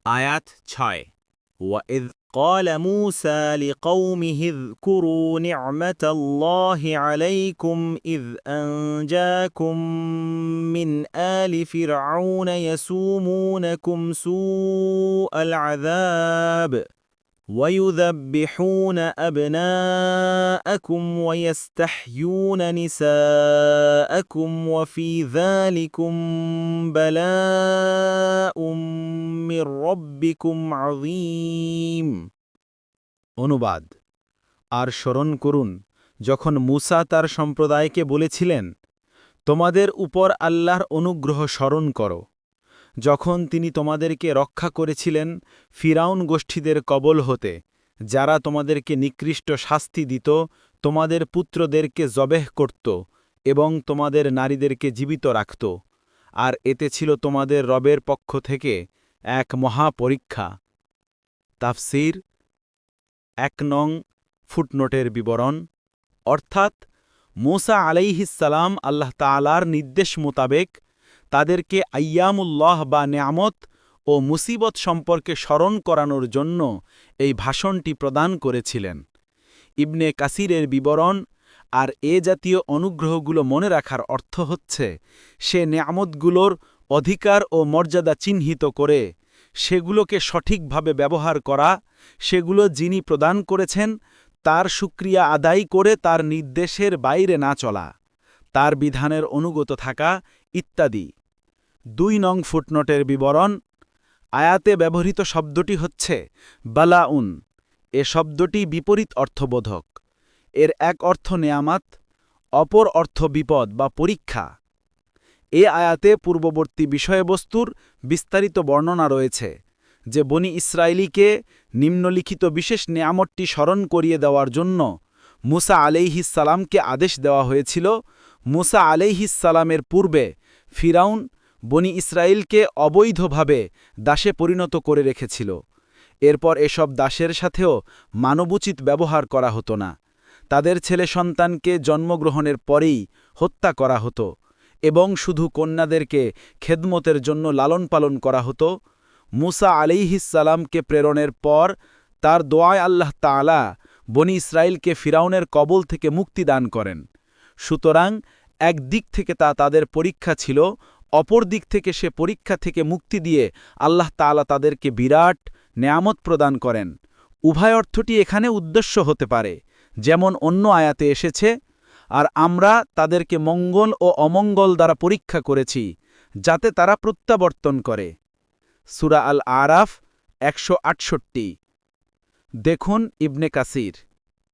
আয়াত 6 وَإِذْ قَالَ مُوسَى لِقَوْمِهِ اذْكُرُوا نِعْمَةَ اللَّهِ عَلَيْكُمْ إِذْ أَنْجَاكُمْ مِنْ آلِ فِرْعَوْنَ يَسُومُونَكُمْ سُوءَ الْعَذَابِ وَيُذَبِّحُونَ أَبْنَاءَكُمْ وَيَسْتَحْيُونَ نِسَاءَكُمْ وَفِي ذَلِكُمْ بَلَاءٌ مِّن رَّبِّكُمْ عَظِيمٌ। অনুবাদ। আর স্মরণ করুন যখন মূসা তার সম্প্রদায়কে বলেছিলেন, তোমাদের উপর আল্লাহর অনুগ্রহ স্মরণ করো, যখন তিনি তোমাদেরকে রক্ষা করেছিলেন ফিরাউন গোষ্ঠীদের কবল হতে, যারা তোমাদেরকে নিকৃষ্ট শাস্তি দিত, তোমাদের পুত্রদেরকে জবেহ করত এবং তোমাদের নারীদেরকে জীবিত রাখত, আর এতে ছিল তোমাদের রবের পক্ষ থেকে এক মহা পরীক্ষা। তাফসীর 1 নং ফুটনোটের বিবরণ, অর্থাৎ মূসা আলাইহিসসালাম আল্লাহ তাআলার নির্দেশ মোতাবেক তাদেরকে আইয়ামুল্লাহ বা নেয়ামত ও মুসিবত সম্পর্কে স্মরণ করানোর জন্য এই ভাষণটি প্রদান করেছিলেন। ইবনে কাসিরের বিবরণ, আর এ জাতীয় অনুগ্রহগুলো মনে রাখার অর্থ হচ্ছে সে নেয়ামতগুলোর অধিকার ও মর্যাদা চিহ্নিত করে সেগুলোকে সঠিকভাবে ব্যবহার করা, সেগুলো যিনি প্রদান করেছেন তার শুকরিয়া আদায় করে তার নির্দেশের বাইরে না চলা, তার বিধানের অনুগত থাকা ইত্যাদি। 2 নং ফুটনোটের বিবরণ, আয়াতে ব্যবহৃত শব্দটি হচ্ছে বালাউন। এ শব্দটি বিপরীত অর্থবোধক। এর এক অর্থ নেয়ামাত, অপর অর্থ বিপদ বা পরীক্ষা। এ আয়াতে পূর্ববর্তী বিষয়বস্তুর বিস্তারিত বর্ণনা রয়েছে, যে বনি ইসরায়েলীকে নিম্নলিখিত বিশেষ নেয়ামতটি স্মরণ করিয়ে দেওয়ার জন্য মূসা আলাইহিসসালামকে আদেশ দেওয়া হয়েছিল। মূসা আলাইহিসসালামের পূর্বে ফিরাউন বনি ইসরায়েলকে অবৈধভাবে দাসে পরিণত করে রেখেছিল। এরপর এসব দাসের সাথেও মানবোচিত ব্যবহার করা হতো না। তাদের ছেলে সন্তানকে জন্মগ্রহণের পরেই হত্যা করা হতো এবং শুধু কন্যাদেরকে খেদমতের জন্য লালন পালন করা হতো। মূসা আলাইহিসসালামকে প্রেরণের পর তার দোয়ায় আল্লাহ তাআলা বনি ইসরায়েলকে ফিরাউনের কবল থেকে মুক্তি দান করেন। সুতরাং এক দিক থেকে তা তাদের পরীক্ষা ছিল, অপর দিক থেকে সে পরীক্ষা থেকে মুক্তি দিয়ে আল্লাহ তাআলা তাদেরকে বিরাট নেয়ামত প্রদান করেন। উভয় অর্থটি এখানে উদ্দেশ্য হতে পারে, যেমন অন্য আয়াতে এসেছে, আর আমরা তাদেরকে মঙ্গল ও অমঙ্গল দ্বারা পরীক্ষা করেছি যাতে তারা প্রত্যাবর্তন করে। সূরা আল আরাফ 168। দেখুন ইবনে কাসির।